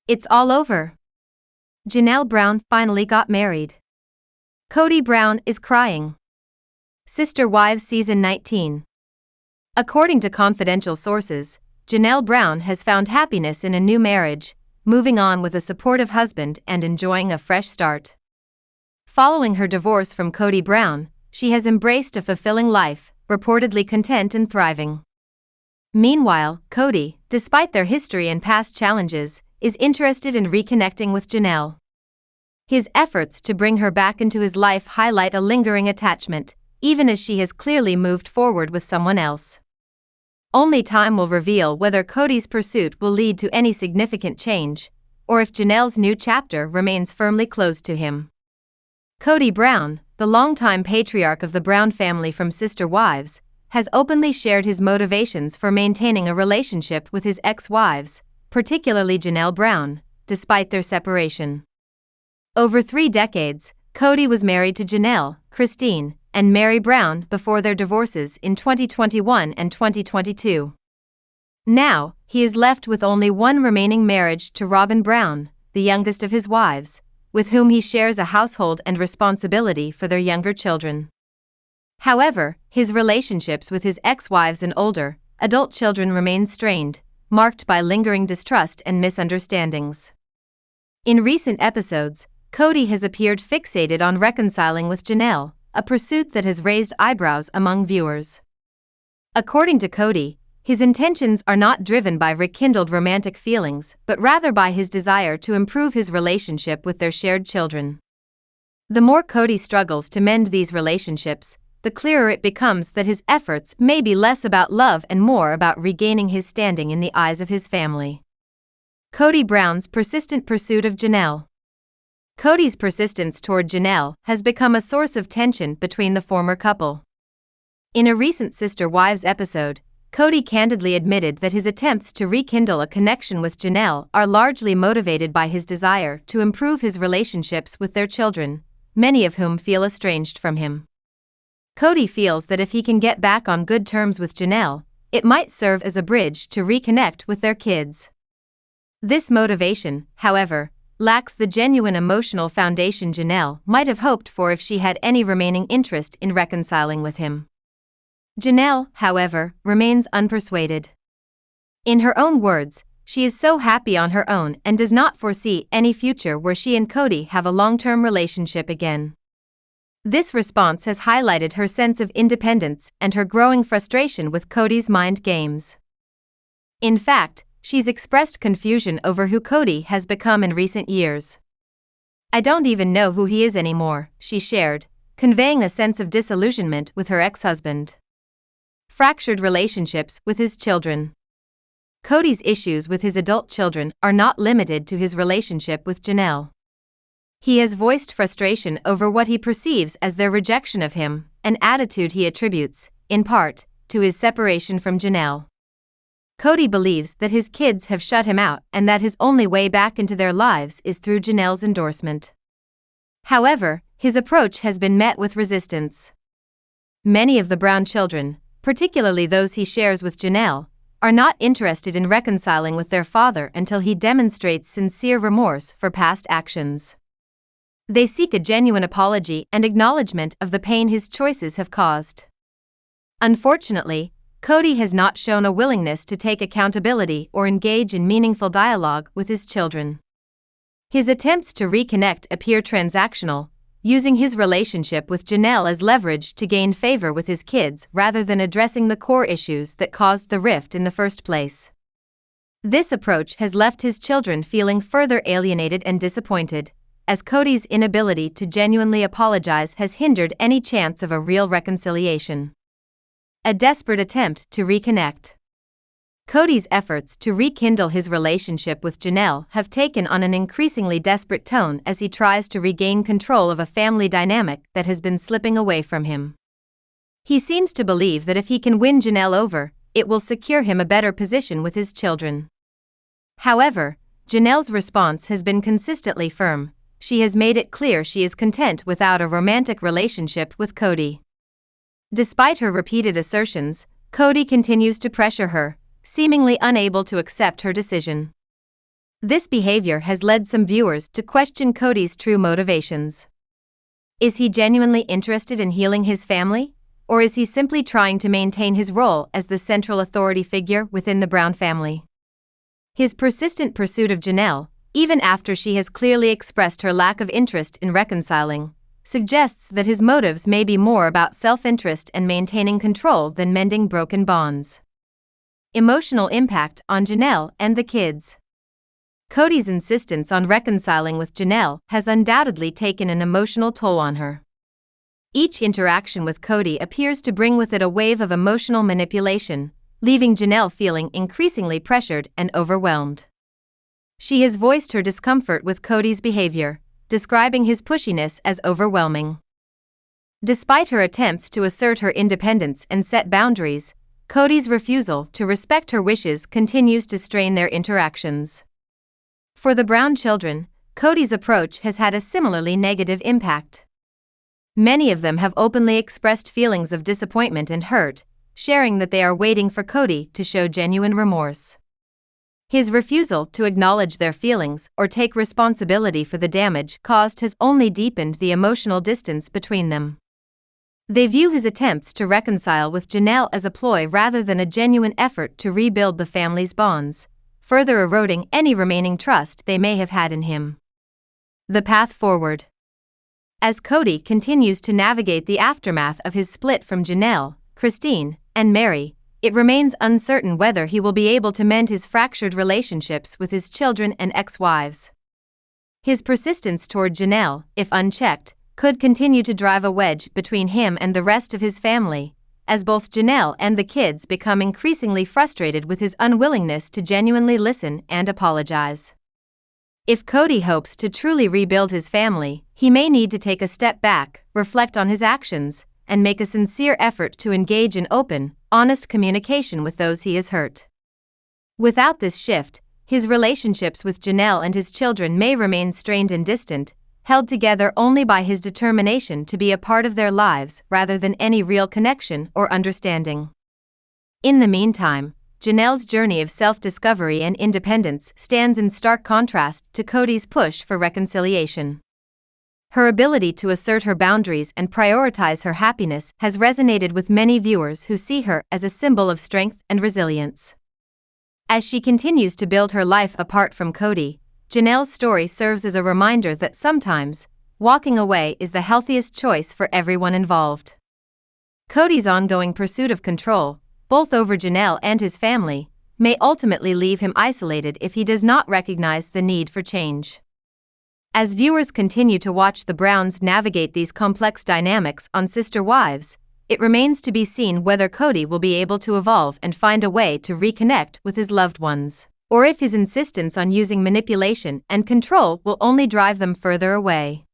It's all over. Janelle Brown finally got married. Kody Brown is crying. Sister Wives Season 19. According to confidential sources, Janelle Brown has found happiness in a new marriage, moving on with a supportive husband and enjoying a fresh start. Following her divorce from Kody Brown, she has embraced a fulfilling life, reportedly content and thriving. Meanwhile, Kody, despite their history and past challenges, is interested in reconnecting with Janelle. His efforts to bring her back into his life highlight a lingering attachment, even as she has clearly moved forward with someone else. Only time will reveal whether Kody's pursuit will lead to any significant change, or if Janelle's new chapter remains firmly closed to him. Kody Brown, the longtime patriarch of the Brown family from Sister Wives, has openly shared his motivations for maintaining a relationship with his ex-wives, particularly Janelle Brown, despite their separation. Over 3 decades, Kody was married to Janelle, Christine, and Meri Brown before their divorces in 2021 and 2022. Now, he is left with only one remaining marriage to Robyn Brown, the youngest of his wives, with whom he shares a household and responsibility for their younger children. However, his relationships with his ex-wives and older, adult children remain strained, marked by lingering distrust and misunderstandings. In recent episodes, Kody has appeared fixated on reconciling with Janelle, a pursuit that has raised eyebrows among viewers. According to Kody, his intentions are not driven by rekindled romantic feelings but rather by his desire to improve his relationship with their shared children. The more Kody struggles to mend these relationships, the clearer it becomes that his efforts may be less about love and more about regaining his standing in the eyes of his family. Kody Brown's persistent pursuit of Janelle. Kody's persistence toward Janelle has become a source of tension between the former couple. In a recent Sister Wives episode, Kody candidly admitted that his attempts to rekindle a connection with Janelle are largely motivated by his desire to improve his relationships with their children, many of whom feel estranged from him. Kody feels that if he can get back on good terms with Janelle, it might serve as a bridge to reconnect with their kids. This motivation, however, lacks the genuine emotional foundation Janelle might have hoped for if she had any remaining interest in reconciling with him. Janelle, however, remains unpersuaded. In her own words, she is so happy on her own and does not foresee any future where she and Kody have a long-term relationship again. This response has highlighted her sense of independence and her growing frustration with Kody's mind games. In fact, she's expressed confusion over who Kody has become in recent years. "I don't even know who he is anymore," she shared, conveying a sense of disillusionment with her ex-husband. Fractured relationships with his children. Kody's issues with his adult children are not limited to his relationship with Janelle. He has voiced frustration over what he perceives as their rejection of him, an attitude he attributes, in part, to his separation from Janelle. Kody believes that his kids have shut him out and that his only way back into their lives is through Janelle's endorsement. However, his approach has been met with resistance. Many of the Brown children, particularly those he shares with Janelle, are not interested in reconciling with their father until he demonstrates sincere remorse for past actions. They seek a genuine apology and acknowledgement of the pain his choices have caused. Unfortunately, Kody has not shown a willingness to take accountability or engage in meaningful dialogue with his children. His attempts to reconnect appear transactional, using his relationship with Janelle as leverage to gain favor with his kids rather than addressing the core issues that caused the rift in the first place. This approach has left his children feeling further alienated and disappointed, as Kody's inability to genuinely apologize has hindered any chance of a real reconciliation. A desperate attempt to reconnect. Kody's efforts to rekindle his relationship with Janelle have taken on an increasingly desperate tone as he tries to regain control of a family dynamic that has been slipping away from him. He seems to believe that if he can win Janelle over, it will secure him a better position with his children. However, Janelle's response has been consistently firm. She has made it clear she is content without a romantic relationship with Kody. Despite her repeated assertions, Kody continues to pressure her, seemingly unable to accept her decision. This behavior has led some viewers to question Kody's true motivations. Is he genuinely interested in healing his family, or is he simply trying to maintain his role as the central authority figure within the Brown family? His persistent pursuit of Janelle, even after she has clearly expressed her lack of interest in reconciling, suggests that his motives may be more about self-interest and maintaining control than mending broken bonds. Emotional impact on Janelle and the kids. Kody's insistence on reconciling with Janelle has undoubtedly taken an emotional toll on her. Each interaction with Kody appears to bring with it a wave of emotional manipulation, leaving Janelle feeling increasingly pressured and overwhelmed. She has voiced her discomfort with Kody's behavior, describing his pushiness as overwhelming. Despite her attempts to assert her independence and set boundaries, Kody's refusal to respect her wishes continues to strain their interactions. For the Brown children, Kody's approach has had a similarly negative impact. Many of them have openly expressed feelings of disappointment and hurt, sharing that they are waiting for Kody to show genuine remorse. His refusal to acknowledge their feelings or take responsibility for the damage caused has only deepened the emotional distance between them. They view his attempts to reconcile with Janelle as a ploy rather than a genuine effort to rebuild the family's bonds, further eroding any remaining trust they may have had in him. The path forward. As Kody continues to navigate the aftermath of his split from Janelle, Christine, and Meri, it remains uncertain whether he will be able to mend his fractured relationships with his children and ex-wives. His persistence toward Janelle, if unchecked, could continue to drive a wedge between him and the rest of his family, as both Janelle and the kids become increasingly frustrated with his unwillingness to genuinely listen and apologize. If Kody hopes to truly rebuild his family, he may need to take a step back, reflect on his actions, and make a sincere effort to engage in open, honest communication with those he has hurt. Without this shift, his relationships with Janelle and his children may remain strained and distant, held together only by his determination to be a part of their lives rather than any real connection or understanding. In the meantime, Janelle's journey of self-discovery and independence stands in stark contrast to Kody's push for reconciliation. Her ability to assert her boundaries and prioritize her happiness has resonated with many viewers who see her as a symbol of strength and resilience. As she continues to build her life apart from Kody, Janelle's story serves as a reminder that sometimes, walking away is the healthiest choice for everyone involved. Kody's ongoing pursuit of control, both over Janelle and his family, may ultimately leave him isolated if he does not recognize the need for change. As viewers continue to watch the Browns navigate these complex dynamics on Sister Wives, it remains to be seen whether Kody will be able to evolve and find a way to reconnect with his loved ones, or if his insistence on using manipulation and control will only drive them further away.